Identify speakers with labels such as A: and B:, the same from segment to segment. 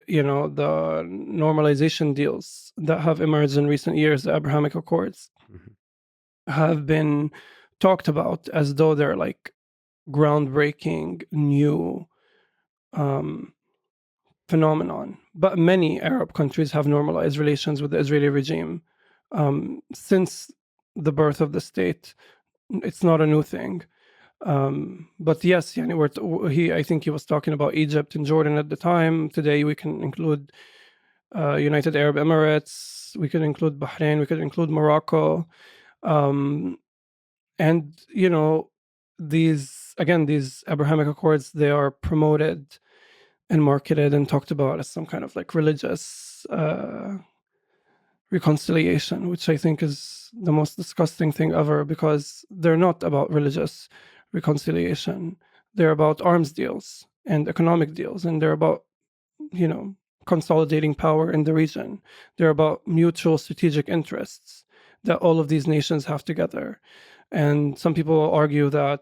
A: the normalization deals that have emerged in recent years, the Abrahamic Accords, have been talked about as though they're like groundbreaking new um, phenomenon. But many Arab countries have normalized relations with the Israeli regime since the birth of the state. It's not a new thing. But yes, I think he was talking about Egypt and Jordan at the time. Today we can include United Arab Emirates, we could include Bahrain, we could include Morocco. And these Abrahamic Accords, they are promoted and marketed and talked about as some kind of like religious reconciliation, which I think is the most disgusting thing ever, because they're not about religious reconciliation. They're about arms deals and economic deals, and they're about, consolidating power in the region. They're about mutual strategic interests that all of these nations have together. And some people argue that,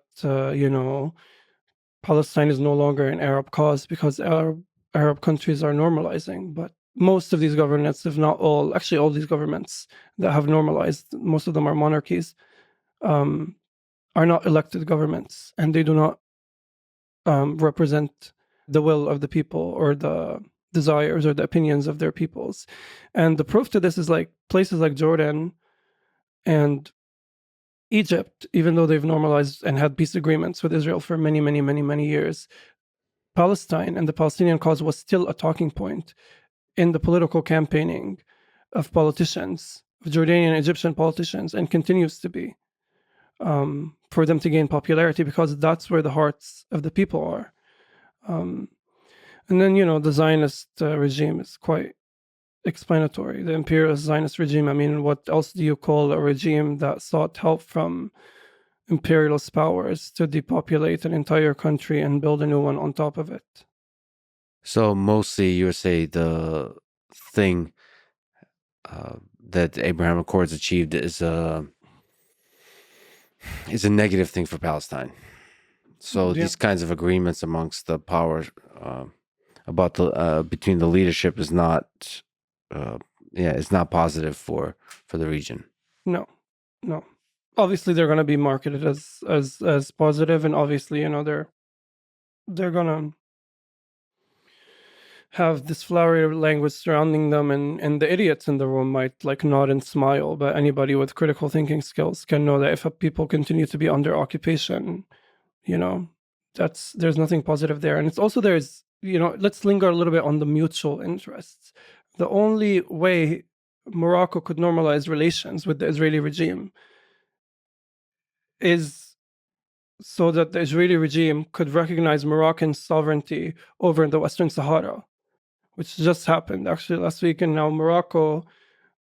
A: Palestine is no longer an Arab cause because Arab countries are normalizing. But most of these governments, if not all, actually all these governments that have normalized, most of them are monarchies, are not elected governments, and they do not represent the will of the people or the desires or the opinions of their peoples. And the proof to this is like places like Jordan and Egypt, even though they've normalized and had peace agreements with Israel for many, many, many, many years, Palestine and the Palestinian cause was still a talking point in the political campaigning of politicians, of Jordanian and Egyptian politicians, and continues to be, for them to gain popularity, because that's where the hearts of the people are. And then, the Zionist regime is quite explanatory. The imperialist Zionist regime, I mean, what else do you call a regime that sought help from imperialist powers to depopulate an entire country and build a new one on top of it?
B: So mostly you would say the thing that the Abraham Accords achieved is a negative thing for Palestine. So these kinds of agreements amongst the powers about the between the leadership is not it's not positive for the region.
A: No. Obviously, they're going to be marketed as positive, and obviously, they're going to have this flowery language surrounding them, and the idiots in the room might like nod and smile, but anybody with critical thinking skills can know that if people continue to be under occupation, there's nothing positive there. And it's also, let's linger a little bit on the mutual interests. The only way Morocco could normalize relations with the Israeli regime is so that the Israeli regime could recognize Moroccan sovereignty over the Western Sahara, which just happened actually last week. And now Morocco,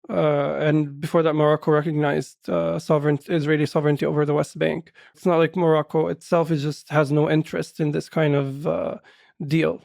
A: and before that, Morocco recognized Israeli sovereignty over the West Bank. It's not like Morocco itself just has no interest in this kind of deal.